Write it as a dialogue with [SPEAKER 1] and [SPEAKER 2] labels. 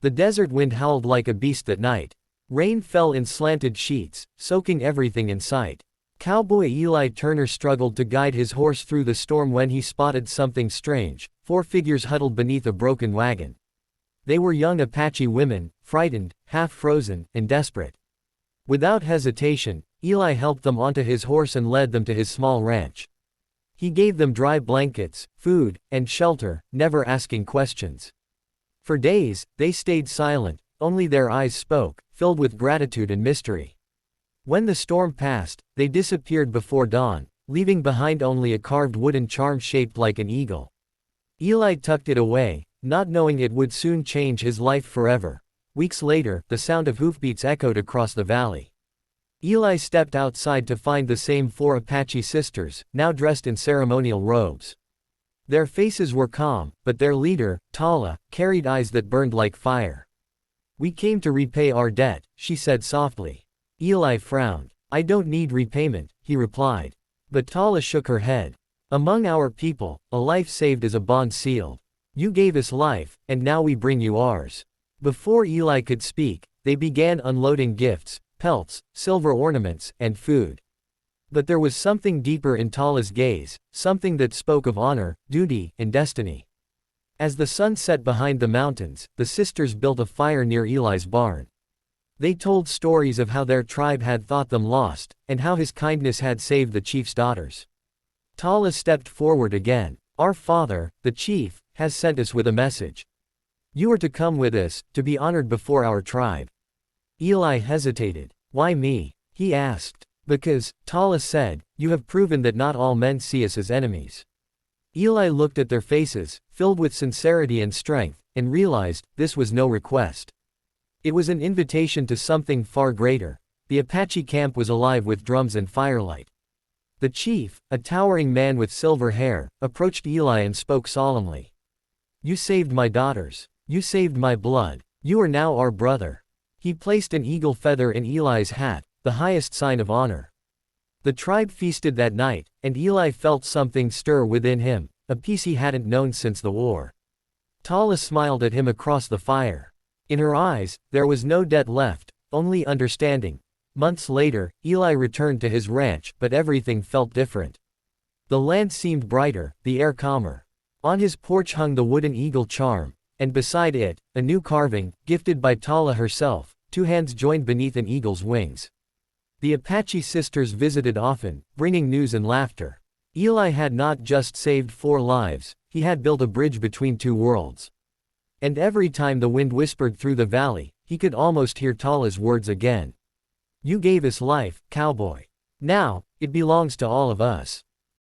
[SPEAKER 1] The desert wind howled like a beast that night. Rain fell in slanted sheets, soaking everything in sight. Cowboy Eli Turner struggled to guide his horse through the storm when he spotted something strange: 4 figures huddled beneath a broken wagon. They were young Apache women, frightened, half-frozen, and desperate. Without hesitation, Eli helped them onto his horse and led them to his small ranch. He gave them dry blankets, food, and shelter, never asking questions. For days, they stayed silent, only their eyes spoke, filled with gratitude and mystery. When the storm passed, they disappeared before dawn, leaving behind only a carved wooden charm shaped like an eagle. Eli tucked it away, not knowing it would soon change his life forever. Weeks later, the sound of hoofbeats echoed across the valley. Eli stepped outside to find the same 4 Apache sisters, now dressed in ceremonial robes. Their faces were calm, but their leader, Tala, carried eyes that burned like fire. "We came to repay our debt," she said softly. Eli frowned. "I don't need repayment," he replied. But Tala shook her head. "Among our people, a life saved is a bond sealed. You gave us life, and now we bring you ours." Before Eli could speak, they began unloading gifts, pelts, silver ornaments, and food. But there was something deeper in Tala's gaze, something that spoke of honor, duty, and destiny. As the sun set behind the mountains, the sisters built a fire near Eli's barn. They told stories of how their tribe had thought them lost, and how his kindness had saved the chief's daughters. Tala stepped forward again. "Our father, the chief, has sent us with a message. You are to come with us, to be honored before our tribe." Eli hesitated. "Why me?" he asked. "Because," Tala said, "you have proven that not all men see us as enemies." Eli looked at their faces, filled with sincerity and strength, and realized this was no request. It was an invitation to something far greater. The Apache camp was alive with drums and firelight. The chief, a towering man with silver hair, approached Eli and spoke solemnly. "You saved my daughters. You saved my blood. You are now our brother." He placed an eagle feather in Eli's hat, the highest sign of honor. The tribe feasted that night, and Eli felt something stir within him, a peace he hadn't known since the war. Tala smiled at him across the fire. In her eyes, there was no debt left, only understanding. Months later, Eli returned to his ranch, but everything felt different. The land seemed brighter, the air calmer. On his porch hung the wooden eagle charm, and beside it, a new carving, gifted by Tala herself, 2 hands joined beneath an eagle's wings. The Apache sisters visited often, bringing news and laughter. Eli had not just saved 4 lives, he had built a bridge between 2 worlds. And every time the wind whispered through the valley, he could almost hear Tala's words again. "You gave us life, cowboy. Now, it belongs to all of us."